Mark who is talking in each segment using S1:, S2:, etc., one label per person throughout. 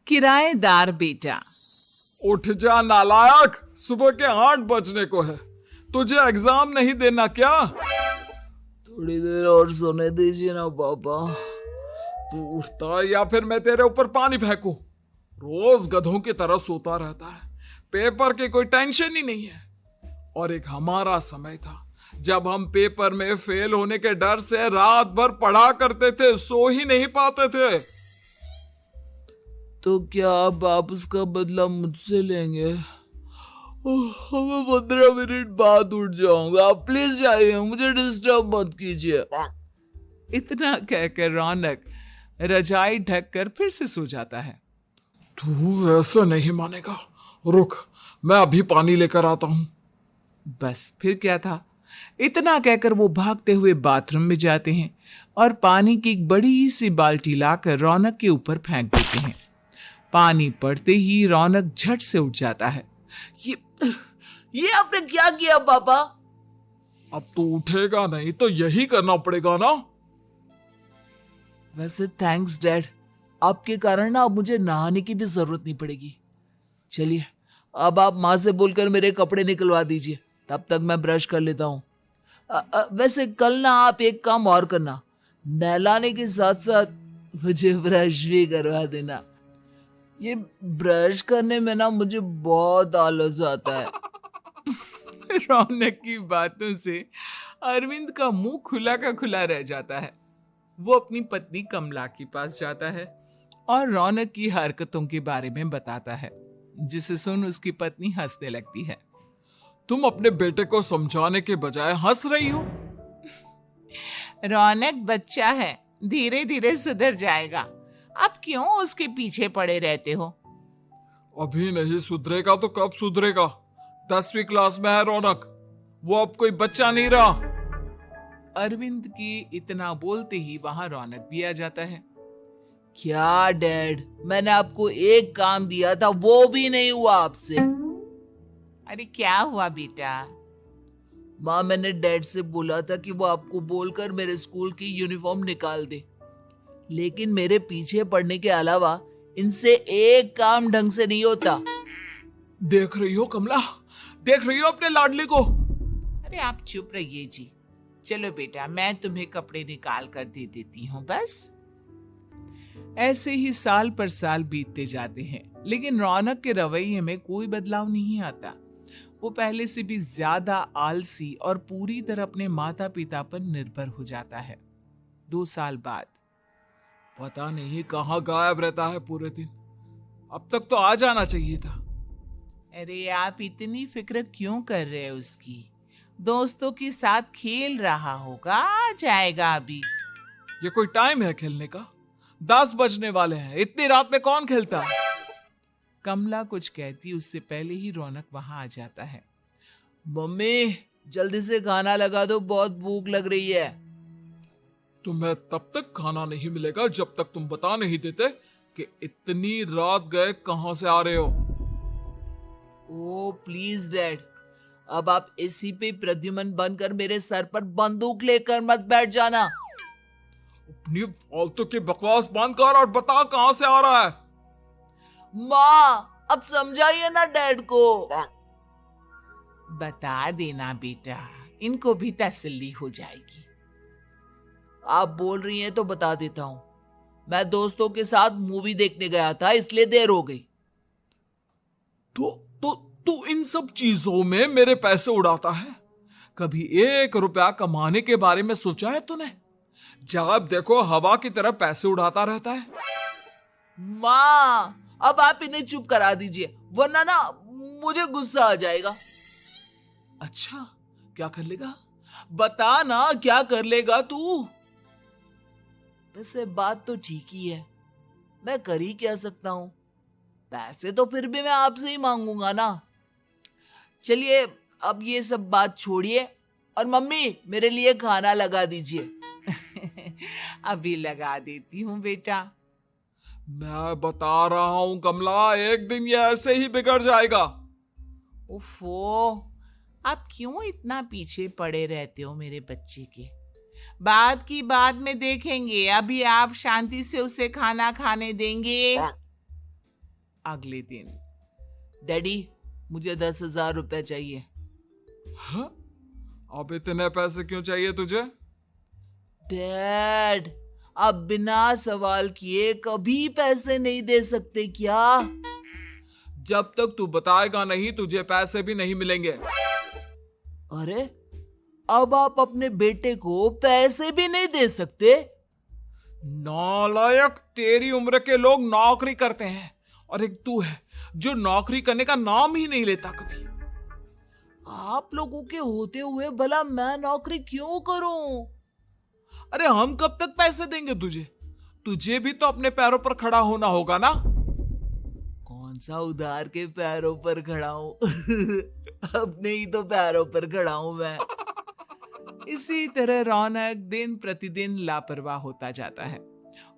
S1: किराएदार बेटा।
S2: उठ जा नालायक, सुबह के 8 बजने को है। तुझे एग्जाम नहीं देना क्या?
S3: थोड़ी देर और सोने दीजिए ना पापा।
S2: तू उठता या फिर मैं तेरे ऊपर पानी फेंकूं? रोज गधों की तरह सोता रहता है, पेपर की कोई टेंशन ही नहीं है। और एक हमारा समय था जब हम पेपर में फेल होने के डर से रात भर पढ़ा करते थे, सो ही नहीं पाते थे।
S3: तो क्या आप उसका बदला मुझसे लेंगे? मैं 15 मिनट बाद उठ जाऊंगा, आप प्लीज जाइए, मुझे डिस्टर्ब मत कीजिए।
S1: इतना कहकर रौनक रजाई ढककर फिर से सो जाता है।
S2: तू ऐसा नहीं मानेगा, रुक मैं अभी पानी लेकर आता हूं।
S1: बस फिर क्या था, इतना कहकर वो भागते हुए बाथरूम में जाते हैं और पानी की एक बड़ी सी बाल्टी लाकर रौनक के ऊपर फेंक देते हैं। पानी पड़ते ही रौनक झट से उठ जाता है।
S3: ये आपने क्या किया पापा?
S2: अब तू उठेगा नहीं तो यही करना पड़ेगा ना।
S3: वैसे थैंक्स डैड, आपके कारण ना अब मुझे नहाने की भी जरूरत नहीं पड़ेगी। चलिए अब आप माँ से बोलकर मेरे कपड़े निकलवा दीजिए, तब तक मैं ब्रश कर लेता हूँ। वैसे कल ना आप एक काम और करना, नहलाने के साथ साथ मुझे ब्रश भी करवा देना। ये ब्रश करने में ना मुझे बहुत आलस आता है।
S1: रौनक की बातों से अरविंद का मुंह खुला का खुला रह जाता है। वो अपनी पत्नी कमला के पास जाता है और रौनक की हरकतों के बारे में बताता है, जिसे सुन उसकी पत्नी हंसने लगती है।
S2: तुम अपने बेटे को समझाने के बजाय हंस रही हो।
S1: रौनक बच्चा है, धीरे धीरे सुधर जाएगा, अब क्यों उसके पीछे पड़े रहते हो?
S2: अभी नहीं सुधरेगा तो कब सुधरेगा? 10वीं क्लास में है रौनक, वो अब कोई बच्चा नहीं रहा।
S1: अरविंद की इतना बोलते ही वहां रौनक भी आ जाता है।
S3: क्या डैड, मैंने आपको एक काम दिया था, वो भी नहीं हुआ आपसे।
S1: अरे क्या हुआ बेटा?
S3: माँ, मैंने डैड से बोला था कि वो आपको बोलकर मेरे स्कूल की यूनिफॉर्म निकाल दे, लेकिन मेरे पीछे पड़ने के अलावा इनसे एक काम ढंग से नहीं होता।
S2: देख रही हो कमला, देख रही हो अपने लाडले को?
S1: अरे आप चुप रहिए जी। चलो बेटा, मैं तुम्हें कपड़े निकाल कर दे देती हूँ बस। ऐसे ही साल पर साल बीतते जाते हैं, लेकिन रौनक के रवैये में कोई बदलाव नहीं आता। वो पहले से भी ज्यादा आलसी और पूरी तरह अपने माता पिता पर निर्भर हो जाता है। 2 साल बाद
S2: पता नहीं कहाँ गायब रहता है पूरे दिन, अब तक तो आ जाना चाहिए था।
S1: अरे आप इतनी फिक्र क्यों कर रहे हो उसकी? दोस्तों के साथ खेल रहा होगा, आ जाएगा अभी।
S2: ये कोई टाइम है खेलने का? 10 बजने वाले हैं, इतनी रात में कौन खेलता है?
S1: कमला कुछ कहती उससे पहले ही रौनक वहां आ जाता है।
S3: मम्मी जल्दी से खाना लगा दो, बहुत भूख लग रही है।
S2: तुम्हें तब तक खाना नहीं मिलेगा जब तक तुम बता नहीं देते कि इतनी रात गए कहां से आ रहे हो।
S3: ओ प्लीज डैड, अब आप एसी पे प्रद्युमन बनकर मेरे सर पर बंदूक लेकर मत बैठ जाना।
S2: अपनी फालतू की बकवास बंद कर और बता कहां से आ रहा है।
S3: माँ, अब समझाइए ना डैड को।
S1: बता देना बेटा, इनको भी तसल्ली हो जाएगी।
S3: आप बोल रही हैं तो बता देता हूँ, मैं दोस्तों के साथ मूवी देखने गया था, इसलिए देर हो गई।
S2: तो इन सब चीजों में मेरे पैसे उड़ाता है। कभी 1 रुपया कमाने के बारे में सोचा है तूने? जब देखो हवा की तरह पैसे उड़ाता रहता है।
S3: माँ, अब आप इन्हें चुप करा दीजिए, वरना ना मुझे गुस्सा आ जाएगा।
S2: अच्छा, क्या कर लेगा?
S3: बता ना, क्या कर लेगा तू? वैसे बात तो ठीक ही है, मैं कर ही क्या सकता हूँ। पैसे तो फिर भी मैं आपसे ही मांगूंगा ना। चलिए अब ये सब बात छोड़िए और मम्मी मेरे लिए खाना लगा दीजिए।
S1: अभी लगा देती हूँ बेटा।
S2: मैं बता रहा हूं कमला, एक दिन ये ऐसे ही बिगड़ जाएगा।
S1: उफ़ो, आप क्यों इतना पीछे पड़े रहते हो मेरे बच्चे के? बात की बाद में देखेंगे, अभी आप शांति से उसे खाना खाने देंगे? अगले दिन।
S3: डैडी, मुझे 10,000 रुपए चाहिए।
S2: हाँ? अब इतने पैसे क्यों चाहिए तुझे?
S3: डैड, आप बिना सवाल किए कभी पैसे नहीं दे सकते क्या?
S2: जब तक तू बताएगा नहीं तुझे पैसे भी नहीं मिलेंगे।
S3: अरे, अब आप अपने बेटे को पैसे भी नहीं दे सकते?
S2: नालायक, तेरी उम्र के लोग नौकरी करते हैं और एक तू है जो नौकरी करने का नाम ही नहीं लेता कभी।
S3: आप लोगों के होते हुए भला मैं नौकरी क्यों करूं?
S2: अरे हम कब तक पैसे देंगे तुझे? तुझे भी तो अपने पैरों पर खड़ा होना होगा ना।
S3: कौन सा उधार के पैरों पर खड़ा हूं? अपने ही तो पैरों पर खड़ा हूं मैं।
S1: इसी तरह रौनक दिन प्रतिदिन लापरवाह होता जाता है।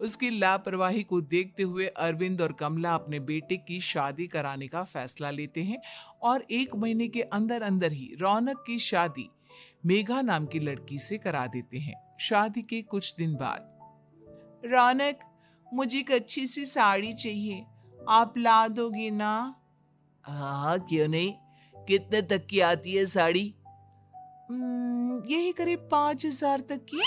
S1: उसकी लापरवाही को देखते हुए अरविंद और कमला अपने बेटे की शादी कराने का फैसला लेते हैं और 1 महीने के अंदर अंदर ही रौनक की शादी मेघा नाम की लड़की से करा देते हैं। शादी के कुछ दिन बाद, रौनक, मुझे एक अच्छी सी साड़ी चाहिए, आप ला दोगे ना?
S3: हाँ, क्यों नहीं। कितने तक की आती है साड़ी?
S1: यही करीब 5,000 तक की।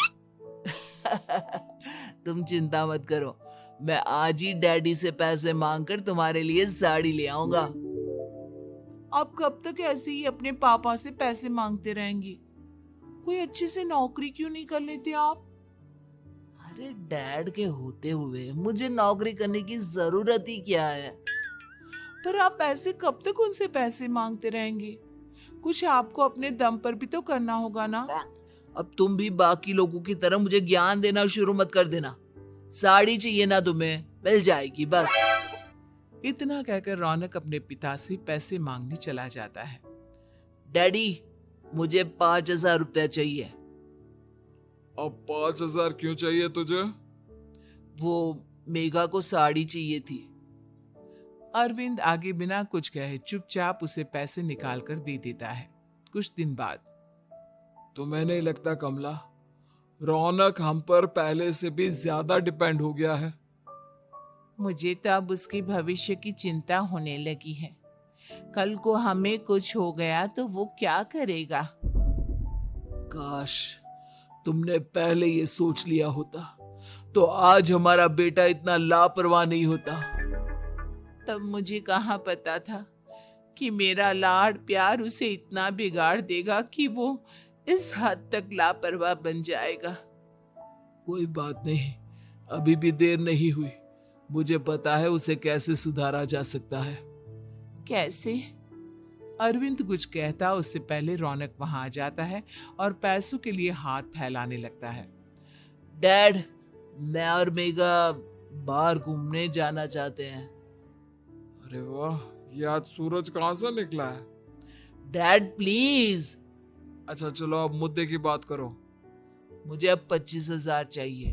S3: तुम चिंता मत करो, मैं आज ही डैडी से पैसे मांगकर तुम्हारे लिए साड़ी ले आऊंगा।
S1: आप कब तक ऐसे ही अपने पापा से पैसे मांगते रहेंगे? कोई अच्छी सी नौकरी क्यों नहीं कर लेते आप?
S3: अरे, डैड के होते हुए मुझे नौकरी करने की जरूरत ही क्या है?
S1: पर आप ऐसे कब तक उनसे पैसे मांगते रहेंगे? कुछ आपको अपने दम पर भी तो करना होगा ना।
S3: अब तुम भी बाकी लोगों की तरह मुझे ज्ञान देना शुरू मत कर देना। साड़ी चाहिए ना तुम्हें, मिल जाएगी बस।
S1: इतना कहकर रौनक अपने पिता से पैसे मांगने चला जाता है।
S3: डैडी, मुझे 5,000 रुपया चाहिए।
S2: अब 5,000 क्यों चाहिए तुझे?
S3: वो मेघा को साड़ी चाहिए थी।
S1: अरविंद आगे बिना कुछ कहे चुपचाप उसे पैसे निकाल कर दे देता है। कुछ दिन बाद,
S2: तुम्हें नहीं लगता कमला, रौनक हम पर पहले से भी ज्यादा डिपेंड हो गया है?
S1: मुझे तो अब उसके भविष्य की चिंता होने लगी है। कल को हमें कुछ हो गया तो वो क्या करेगा?
S3: काश तुमने पहले ये सोच लिया होता तो आज हमारा बेटा इतना लापरवाह नहीं होता।
S1: तब मुझे कहाँ पता था कि मेरा लाड प्यार उसे इतना बिगाड़ देगा कि वो इस हद तक लापरवाह बन जाएगा।
S3: कोई बात नहीं, अभी भी देर नहीं हुई। मुझे पता है उसे कैसे सुधारा जा सकता है।
S1: कैसे? अरविंद कुछ कहता उससे पहले रौनक वहां आ जाता है और पैसों के लिए हाथ फैलाने लगता है।
S3: डैड, मैं और मेघा बाहर घूमने जाना चाहते हैं।
S2: अरे वाह, ये आज सूरज कहां से निकला है?
S3: Dad please.
S2: अच्छा चलो, अब मुद्दे की बात करो।
S3: मुझे अब 25,000 चाहिए।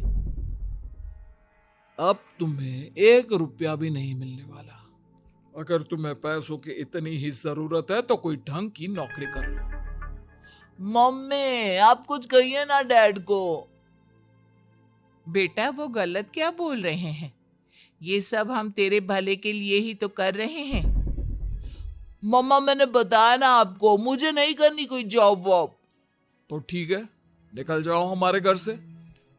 S2: अब तुम्हें 1 रुपया भी नहीं मिलने वाला। अगर तुम्हें पैसों की इतनी ही जरूरत है तो कोई ढंग की नौकरी कर लो।
S3: मम्मी, आप कुछ कहिए ना डैड को।
S1: बेटा, वो गलत क्या बोल रहे हैं? ये सब हम तेरे भले के लिए ही तो कर रहे हैं।
S3: मम्मा, मैंने बताया ना आपको, मुझे नहीं करनी कोई जॉब वॉब।
S2: तो ठीक है, निकल जाओ हमारे घर से।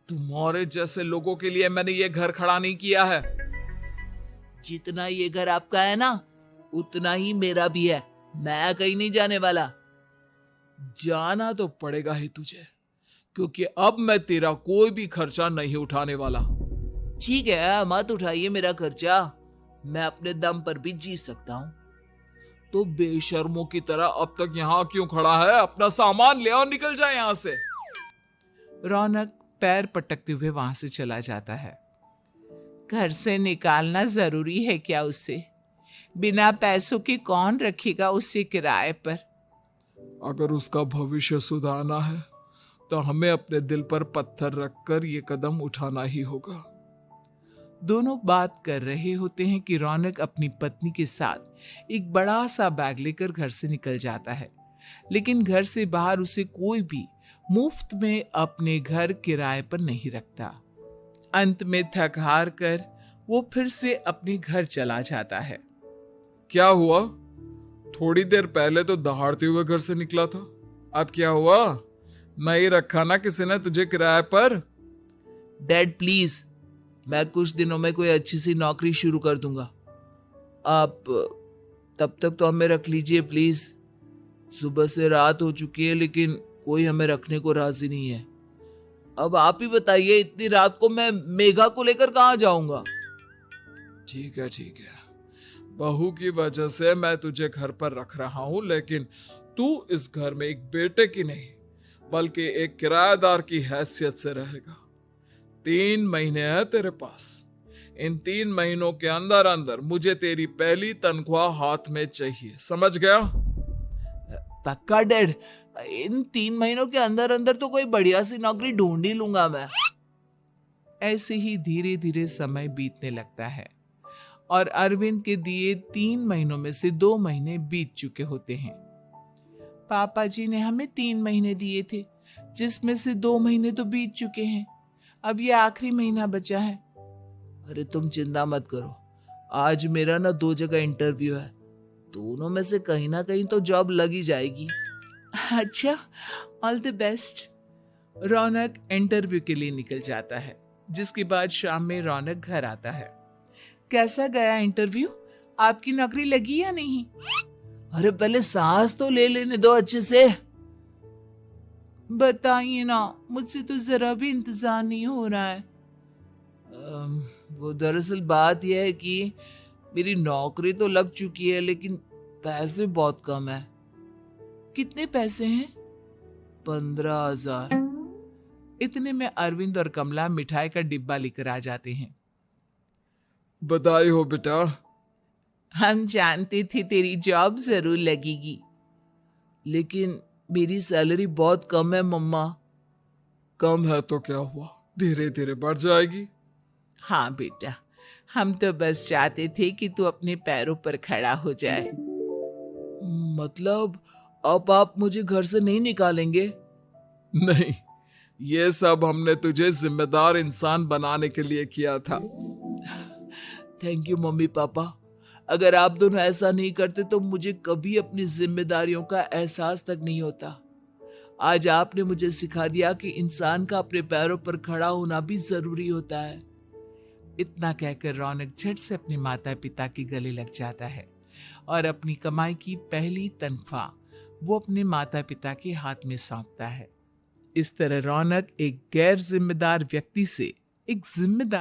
S2: तुम्हारे जैसे लोगों के लिए मैंने ये घर खड़ा नहीं किया है।
S3: जितना ये घर आपका है ना, उतना ही मेरा भी है। मैं कहीं नहीं जाने वाला।
S2: जाना तो पड़ेगा ही तुझे, क्योंकि अब मैं तेरा कोई भी खर्चा नहीं उठाने वाला।
S3: ठीक है, मत उठाइए मेरा खर्चा, मैं अपने दम पर भी जी सकता हूँ।
S2: तो बेशर्मों की तरह अब तक यहाँ क्यों खड़ा है? अपना सामान ले और निकल जाए यहाँ से।
S1: रौनक पैर पटकते हुए वहां से चला जाता है। घर से निकालना जरूरी है क्या उसे? बिना पैसों के कौन रखेगा उसे किराए पर?
S2: अगर उसका भविष्य सुधारना है तो हमें अपने दिल पर पत्थर रखकर ये कदम उठाना ही होगा।
S1: दोनों बात कर रहे होते हैं कि रौनक अपनी पत्नी के साथ एक बड़ा सा बैग लेकर घर से निकल जाता है, लेकिन घर से बाहर उसे कोई भी मुफ्त में अपने घर किराए पर नहीं रखता। अंत में थक हार कर वो फिर से अपने घर चला जाता है।
S2: क्या हुआ? थोड़ी देर पहले तो दहाड़ते हुए घर से निकला था, अब क्या हुआ? नहीं रखा ना किसी ने तुझे किराए पर?
S3: डैड प्लीज, मैं कुछ दिनों में कोई अच्छी सी नौकरी शुरू कर दूंगा। आप तब तक तो हमें रख लीजिए प्लीज। सुबह से रात हो चुकी है लेकिन कोई हमें रखने को राजी नहीं है। अब आप ही बताइए, इतनी रात को मैं मेघा को लेकर कहाँ जाऊंगा?
S2: ठीक है ठीक है, बहू की वजह से मैं तुझे घर पर रख रहा हूं, लेकिन तू इस घर में एक बेटे की नहीं बल्कि एक किराएदार की हैसियत से रहेगा। 3 महीने है तेरे पास। इन 3 महीनों के अंदर अंदर मुझे तेरी पहली तनख्वाह हाथ में चाहिए, समझ गया?
S3: पक्का डैड, इन 3 महीनों के अंदर अंदर तो कोई बढ़िया सी नौकरी ढूंढ ही लूंगा मैं।
S1: ऐसे ही धीरे धीरे समय बीतने लगता है और अरविंद के दिए 3 महीनों में से 2 महीने बीत चुके होते हैं। पापा जी ने हमें 3 महीने दिए थे, जिसमें से 2 महीने तो बीत चुके हैं। अब ये आखिरी महीना बचा है।
S3: अरे तुम चिंता मत करो, आज मेरा ना 2 जगह इंटरव्यू है, दोनों में से कहीं ना कहीं तो जॉब लग ही जाएगी।
S1: अच्छा, all the best. Raunak interview के लिए निकल जाता है, जिसके बाद शाम में रौनक घर आता है। कैसा गया इंटरव्यू? आपकी नौकरी लगी या नहीं?
S3: अरे पहले सांस तो ले लेने दो अच्छे से।
S1: बताइए ना, मुझसे तो जरा भी इंतजार नहीं हो रहा है।
S3: वो दरअसल बात यह है कि मेरी नौकरी तो लग चुकी है लेकिन पैसे बहुत कम है।
S1: कितने पैसे हैं?
S3: 15,000।
S1: इतने में अरविंद और कमला मिठाई का डिब्बा लेकर आ जाते हैं।
S2: बधाई हो बेटा।
S1: हम जानते थे तेरी जॉब जरूर लगेगी।
S3: लेकिन मेरी सैलरी बहुत कम है मम्मा।
S2: कम है तो क्या हुआ, धीरे धीरे बढ़ जाएगी।
S1: हाँ बेटा, हम तो बस चाहते थे कि तू अपने पैरों पर खड़ा हो जाए।
S3: मतलब अब आप मुझे घर से नहीं निकालेंगे?
S2: नहीं, ये सब हमने तुझे जिम्मेदार इंसान बनाने के लिए किया था।
S3: Thank you mummy papa. अगर आप दोनों ऐसा नहीं करते तो मुझे कभी अपनी जिम्मेदारियों का एहसास तक नहीं होता। आज आपने मुझे सिखा दिया कि इंसान का अपने पैरों पर खड़ा होना भी जरूरी होता है।
S1: इतना कहकर रौनक झट से अपने माता पिता के गले लग जाता है और अपनी कमाई की पहली तनख्वाह वो अपने माता पिता के हाथ में सौंपता है। इस तरह रौनक एक गैर जिम्मेदार व्यक्ति से एक जिम्मेदार